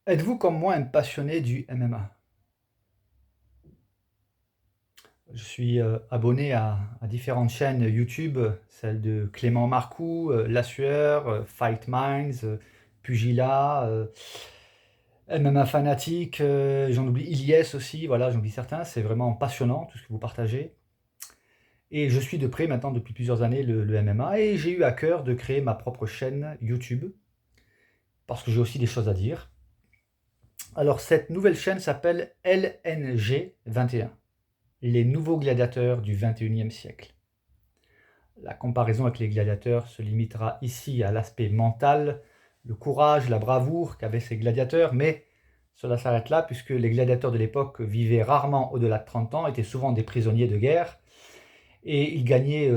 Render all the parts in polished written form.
Êtes-vous comme moi un passionné du MMA? Je suis abonné à différentes chaînes YouTube, celle de Clément Marcoux, La Sueur, Fight Minds, Pugilat, MMA Fanatique, j'en oublie, Ilyes aussi, voilà, j'en oublie certains. C'est vraiment passionnant tout ce que vous partagez. Et je suis de près maintenant depuis plusieurs années le MMA et j'ai eu à cœur de créer ma propre chaîne YouTube parce que j'ai aussi des choses à dire. Alors cette nouvelle chaîne s'appelle LNG 21. Les nouveaux gladiateurs du XXIe siècle. La comparaison avec les gladiateurs se limitera ici à l'aspect mental, le courage, la bravoure qu'avaient ces gladiateurs, mais cela s'arrête là puisque les gladiateurs de l'époque vivaient rarement au-delà de 30 ans, étaient souvent des prisonniers de guerre et ils gagnaient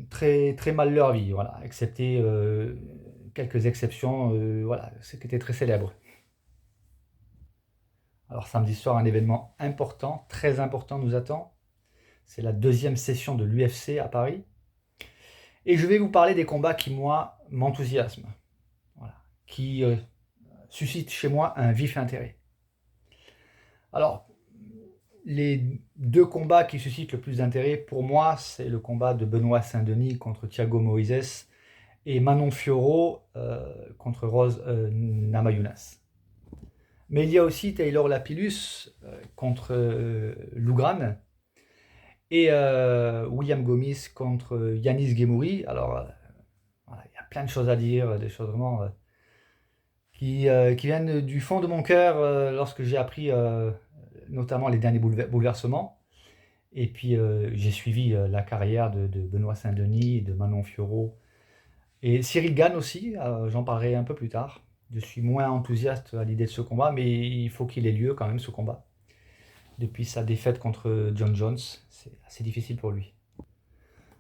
très, très mal leur vie, voilà, excepté quelques exceptions, voilà, ce qui était très célèbre. Alors samedi soir, un événement important, très important nous attend. C'est la deuxième session de l'UFC à Paris. Et je vais vous parler des combats qui, moi, m'enthousiasment, voilà, qui suscitent chez moi un vif intérêt. Alors, les deux combats qui suscitent le plus d'intérêt pour moi, c'est le combat de Benoît Saint-Denis contre Thiago Moises et Manon Fiorot contre Rose Namajunas. Mais il y a aussi Taylor Lapillus contre Lougrane et William Gomis contre Yanis Gemouri. Alors, voilà, il y a plein de choses à dire, des choses vraiment qui viennent du fond de mon cœur lorsque j'ai appris notamment les derniers bouleversements. Et puis j'ai suivi la carrière de Benoît Saint-Denis, de Manon Fiorot et Cyril Gane aussi, j'en parlerai un peu plus tard. Je suis moins enthousiaste à l'idée de ce combat, mais il faut qu'il ait lieu quand même ce combat. Depuis sa défaite contre John Jones, c'est assez difficile pour lui.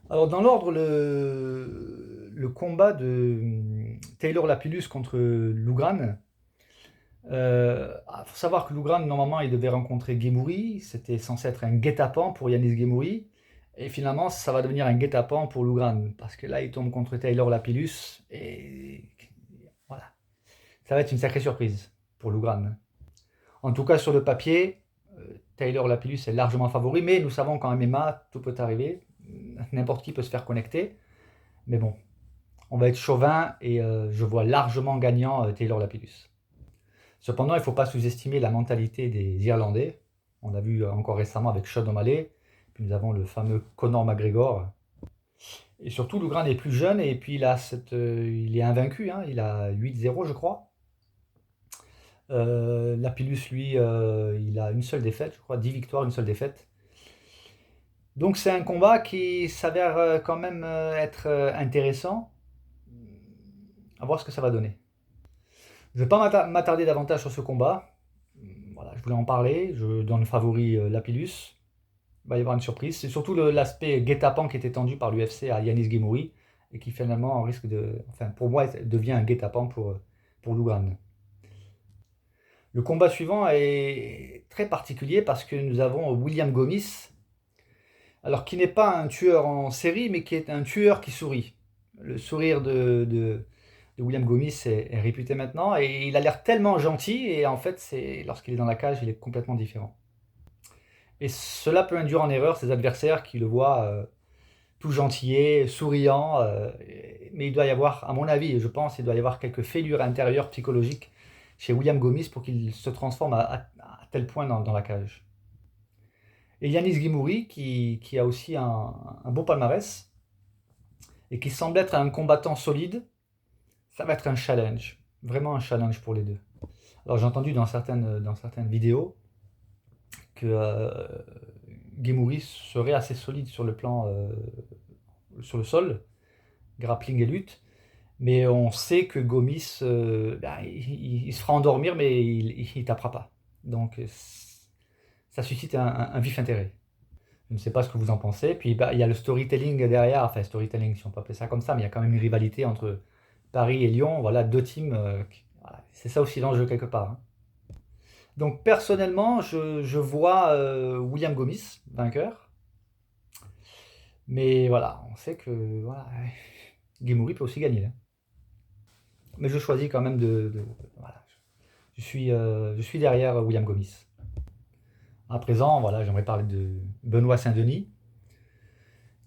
Alors dans l'ordre, le combat de Taylor Lapillus contre Lougrane. Faut savoir que Lougrane, normalement, il devait rencontrer Gemouri. C'était censé être un guet-apens pour Yanis Gemouri. Et finalement, ça va devenir un guet-apens pour Lougrane. Parce que là, il tombe contre Taylor Lapillus. Et voilà. Ça va être une sacrée surprise pour Lougrane. En tout cas, sur le papier, Taylor Lapillus est largement favori. Mais nous savons qu'en MMA, tout peut arriver. N'importe qui peut se faire connecter. Mais bon, on va être chauvin. Et je vois largement gagnant Taylor Lapillus. Cependant, il ne faut pas sous-estimer la mentalité des Irlandais. On l'a vu encore récemment avec Sean O'Malley. Puis nous avons le fameux Conor McGregor. Et surtout, Lougrane est plus jeune et puis il est invaincu. Hein, il a 8-0, je crois. Lapillus, lui, il a une seule défaite, je crois, 10 victoires, une seule défaite. Donc c'est un combat qui s'avère quand même être intéressant. À voir ce que ça va donner. Je ne vais pas m'attarder davantage sur ce combat. Voilà, je voulais en parler. Je donne le favori Lapillus. Il va y avoir une surprise. C'est surtout l'aspect guet-apens qui est étendu par l'UFC à Yanis Gemouri et qui finalement risque de, enfin pour moi, devient un guet-apens pour Lougrane. Le combat suivant est très particulier parce que nous avons William Gomis, alors qui n'est pas un tueur en série, mais qui est un tueur qui sourit. Le sourire de William Gomis est réputé maintenant et il a l'air tellement gentil et en fait, lorsqu'il est dans la cage, il est complètement différent. Et cela peut induire en erreur ses adversaires qui le voient tout gentillet, souriant, mais il doit y avoir, à mon avis, je pense, il doit y avoir quelques fêlures intérieures psychologiques chez William Gomis pour qu'il se transforme à tel point dans la cage. Et Yanis Gemouri, qui a aussi un beau palmarès, et qui semble être un combattant solide, ça va être un challenge, vraiment un challenge pour les deux. Alors j'ai entendu dans certaines vidéos que Gemouri serait assez solide sur le plan, sur le sol, grappling et lutte, mais on sait que Gomis, il se fera endormir, mais il ne tapera pas. Donc ça suscite un vif intérêt. Je ne sais pas ce que vous en pensez. Puis il y a le storytelling derrière, enfin storytelling si on peut appeler ça comme ça, mais il y a quand même une rivalité entre Paris et Lyon. Voilà, deux teams. Voilà, c'est ça aussi l'enjeu quelque part. Hein. Donc personnellement, je vois William Gomis vainqueur. Mais voilà, on sait que voilà, Gemouri peut aussi gagner. Hein. Mais je choisis quand même voilà, Je suis derrière William Gomis. À présent, voilà, j'aimerais parler de Benoît Saint-Denis,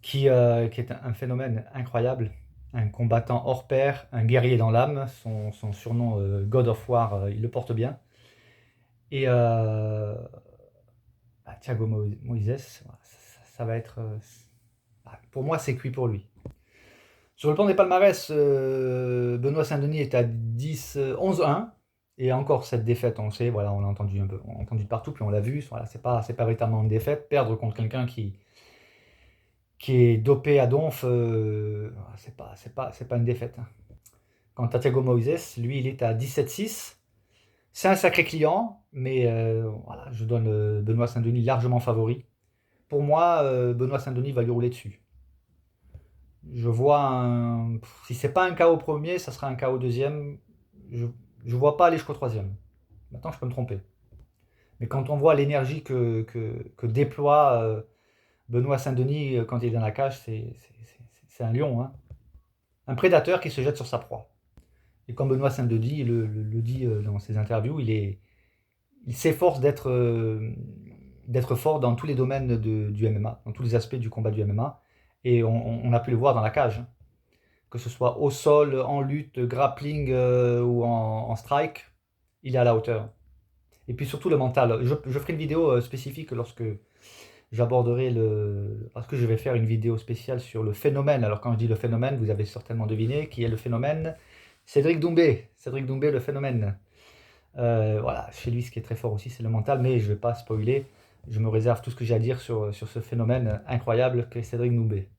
qui est un phénomène incroyable, un combattant hors pair, un guerrier dans l'âme. Son surnom God of War, il le porte bien. Et Thiago Moises, voilà, ça va être. Pour moi, c'est cuit pour lui. Sur le plan des palmarès, Benoît Saint-Denis est à 10, 11-1. Et encore cette défaite, on le sait, voilà, on l'a entendu un peu, on l'a entendu de partout, puis on l'a vu. Voilà, c'est pas véritablement une défaite. Perdre contre quelqu'un qui est dopé à donf, c'est pas une défaite, hein. Quant à Thiago Moises, lui, il est à 17-6. C'est un sacré client, mais voilà, je donne Benoît Saint-Denis largement favori. Pour moi, Benoît Saint-Denis va lui rouler dessus. Je vois un. Si c'est pas un KO premier, ça sera un KO deuxième. Je ne vois pas aller jusqu'au troisième. Maintenant, je peux me tromper. Mais quand on voit l'énergie que déploie Benoît Saint-Denis quand il est dans la cage, c'est un lion, hein. Un prédateur qui se jette sur sa proie. Et comme Benoît Saint-Denis le dit dans ses interviews, il s'efforce d'être fort dans tous les domaines du MMA, dans tous les aspects du combat du MMA. Et on a pu le voir dans la cage, hein. Que ce soit au sol, en lutte, grappling ou en strike, il est à la hauteur. Et puis surtout le mental. Je ferai une vidéo spécifique lorsque j'aborderai parce que je vais faire une vidéo spéciale sur le phénomène. Alors quand je dis le phénomène, vous avez certainement deviné qui est le phénomène. Cédric Doumbé. Cédric Doumbé, le phénomène. Voilà, chez lui, ce qui est très fort aussi, c'est le mental, mais je ne vais pas spoiler. Je me réserve tout ce que j'ai à dire sur ce phénomène incroyable qu'est Cédric Doumbé.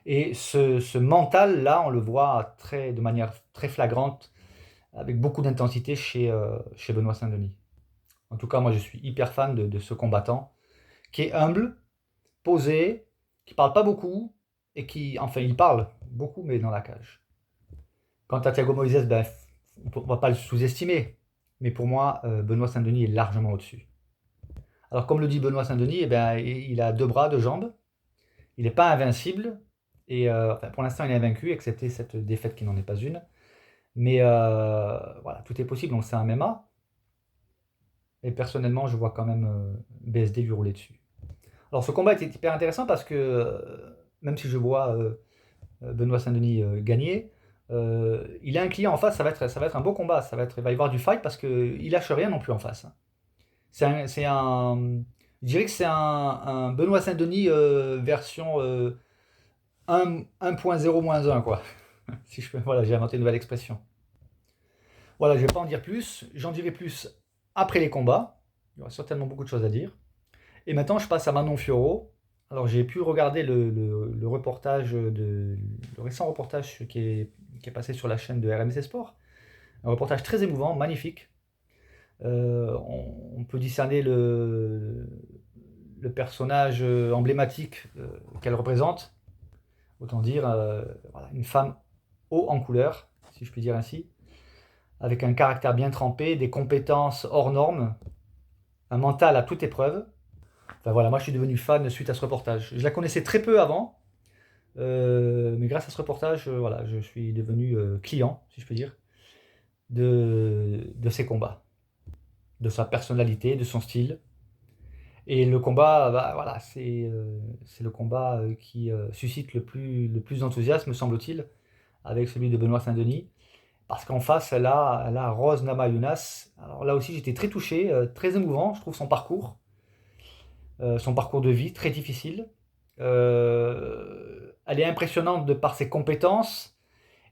Et ce mental-là, on le voit de manière très flagrante, avec beaucoup d'intensité chez Benoît Saint-Denis. En tout cas, moi, je suis hyper fan de ce combattant, qui est humble, posé, qui parle pas beaucoup, et enfin, il parle beaucoup, mais dans la cage. Quant à Thiago Moises, ben, on ne va pas le sous-estimer, mais pour moi, Benoît Saint-Denis est largement au-dessus. Alors, comme le dit Benoît Saint-Denis, eh ben, il a deux bras, deux jambes, il n'est pas invincible, et enfin, pour l'instant, il est invaincu, excepté cette défaite qui n'en est pas une. Mais voilà, tout est possible, donc c'est un MMA. Et personnellement, je vois quand même BSD lui rouler dessus. Alors ce combat était hyper intéressant parce que même si je vois Benoît Saint-Denis gagner, il a un client en face, ça va être un beau combat, il va y avoir du fight parce qu'il lâche rien non plus en face, hein. Je dirais que c'est un Benoît Saint-Denis version 1.0-1, quoi. Si je peux, voilà, j'ai inventé une nouvelle expression. Voilà, je ne vais pas en dire plus, j'en dirai plus après les combats. Il y aura certainement beaucoup de choses à dire. Et maintenant, je passe à Manon Fiorot. Alors, j'ai pu regarder le reportage le récent reportage qui est passé sur la chaîne de RMC Sport. Un reportage très émouvant, magnifique. On peut discerner le personnage emblématique qu'elle représente. Autant dire, voilà, une femme haut en couleur, si je puis dire ainsi, avec un caractère bien trempé, des compétences hors normes, un mental à toute épreuve. Enfin voilà, moi je suis devenu fan suite à ce reportage. Je la connaissais très peu avant, mais grâce à ce reportage, voilà, je suis devenu client, si je peux dire, de ses combats, de sa personnalité, de son style. Et le combat, bah, voilà, c'est le combat qui suscite le plus d'enthousiasme, semble-t-il, avec celui de Benoît Saint-Denis. Parce qu'en face, elle a Rose Namajunas. Alors là aussi, j'étais très touché, très émouvant, je trouve son parcours de vie très difficile. Elle est impressionnante de par ses compétences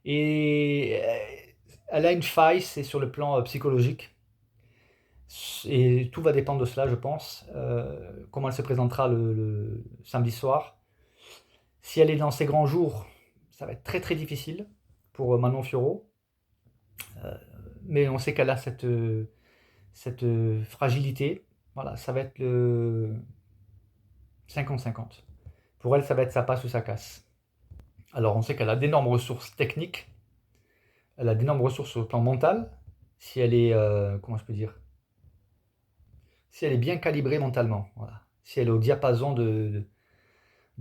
et elle a une faille, c'est sur le plan psychologique. Et tout va dépendre de cela, je pense. Comment elle se présentera le samedi soir. Si elle est dans ses grands jours, ça va être très très difficile pour Manon Fiorot. Mais on sait qu'elle a cette fragilité. Voilà, ça va être le 50-50. Pour elle, ça va être sa passe ou sa casse. Alors, on sait qu'elle a d'énormes ressources techniques, elle a d'énormes ressources sur le plan mental, si elle est, comment je peux dire, si elle est bien calibrée mentalement, voilà. Si elle est au diapason de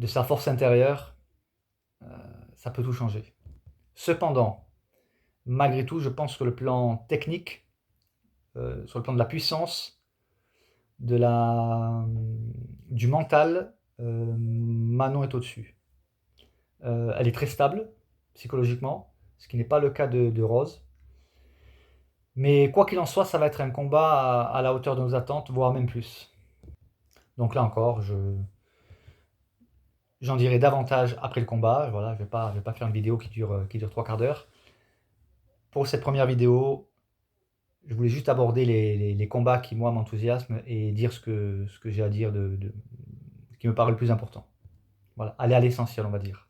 sa force intérieure, euh, ça peut tout changer. Cependant, malgré tout, je pense que le plan technique, sur le plan de la puissance, de la, du mental, Manon est au-dessus. Elle est très stable psychologiquement, ce qui n'est pas le cas de Rose. Mais quoi qu'il en soit, ça va être un combat à la hauteur de nos attentes, voire même plus. Donc là encore, j'en dirai davantage après le combat. Voilà, je vais pas faire une vidéo qui dure 3 quarts d'heure. Pour cette première vidéo, je voulais juste aborder les combats qui, moi, m'enthousiasment et dire ce que j'ai à dire qui me paraît le plus important. Voilà, aller à l'essentiel, on va dire.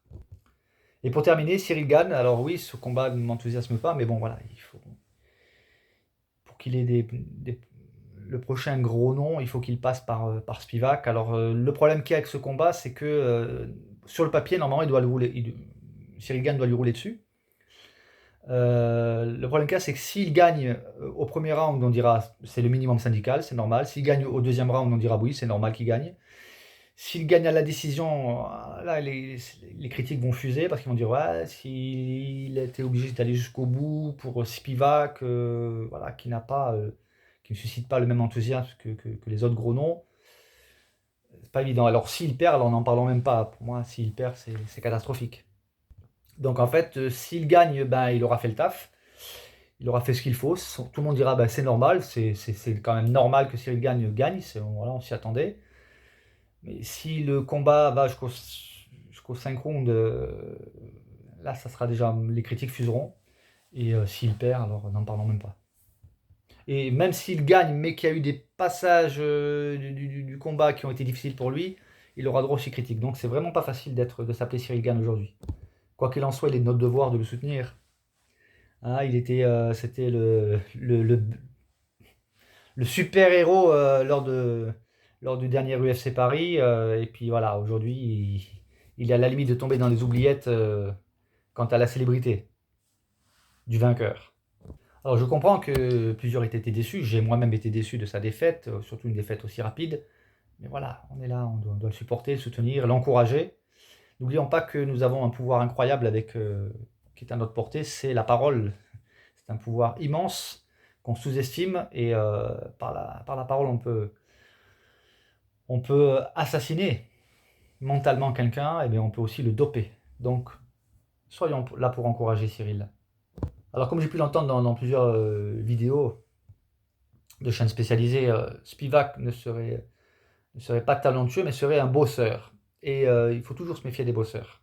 Et pour terminer, Cyril Gane, alors oui, ce combat ne m'enthousiasme pas, mais bon, voilà, il faut, pour qu'il ait le prochain gros nom, il faut qu'il passe par Spivak. Alors, le problème qu'il y a avec ce combat, c'est que sur le papier, normalement, Cyril Gane doit lui rouler dessus. Le problème qu'il y a, c'est que s'il gagne au premier round, on dira c'est le minimum syndical, c'est normal. S'il gagne au deuxième round, on dira oui, c'est normal qu'il gagne. S'il gagne à la décision, là, les critiques vont fuser parce qu'ils vont dire ouais, s'il était obligé d'aller jusqu'au bout pour Spivak, voilà, qui ne suscite pas le même enthousiasme que les autres gros noms, c'est pas évident. Alors s'il perd, alors n'en parlons même pas. Pour moi, s'il perd, c'est catastrophique. Donc en fait, s'il gagne, ben, il aura fait le taf. Il aura fait ce qu'il faut. Tout le monde dira ben, c'est normal, c'est quand même normal que Cyril gagne. Voilà, on s'y attendait. Mais si le combat va jusqu'aux 5 rounds, là, ça sera déjà, les critiques fuseront. Et s'il perd, alors n'en parlons même pas. Et même s'il gagne, mais qu'il y a eu des passages du combat qui ont été difficiles pour lui, il aura droit aussi critiques. Donc c'est vraiment pas facile de s'appeler Cyril Gane aujourd'hui. Quoi qu'il en soit, il est de notre devoir de le soutenir. Hein, c'était le super-héros lors du dernier UFC Paris. Et puis voilà, aujourd'hui, il est à la limite de tomber dans les oubliettes quant à la célébrité du vainqueur. Alors je comprends que plusieurs aient été déçus. J'ai moi-même été déçu de sa défaite, surtout une défaite aussi rapide. Mais voilà, on est là, on doit le supporter, le soutenir, l'encourager. N'oublions pas que nous avons un pouvoir incroyable qui est à notre portée, c'est la parole. C'est un pouvoir immense qu'on sous-estime et par la parole, on peut assassiner mentalement quelqu'un, et bien on peut aussi le doper. Donc, soyons là pour encourager Cyril. Alors, comme j'ai pu l'entendre dans plusieurs vidéos de chaînes spécialisées, Spivak ne serait pas talentueux, mais serait un bosseur. Et il faut toujours se méfier des bosseurs.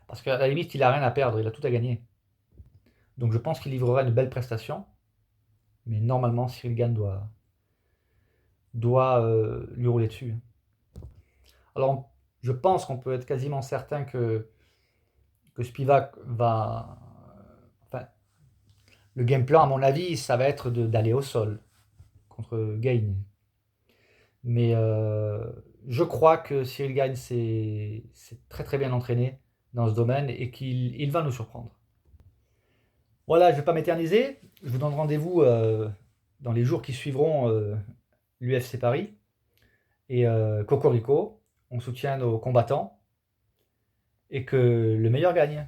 Parce qu'à la limite, il n'a rien à perdre, il a tout à gagner. Donc je pense qu'il livrera une belle prestation. Mais normalement, Cyril Gane doit lui rouler dessus. Alors, je pense qu'on peut être quasiment certain que Spivak va. Enfin, le game plan, à mon avis, ça va être d'aller au sol contre Gain. Mais je crois que Cyril Gagne s'est très très bien entraîné dans ce domaine et qu'il va nous surprendre. Voilà, je ne vais pas m'éterniser. Je vous donne rendez-vous dans les jours qui suivront l'UFC Paris. Et Cocorico, on soutient nos combattants et que le meilleur gagne.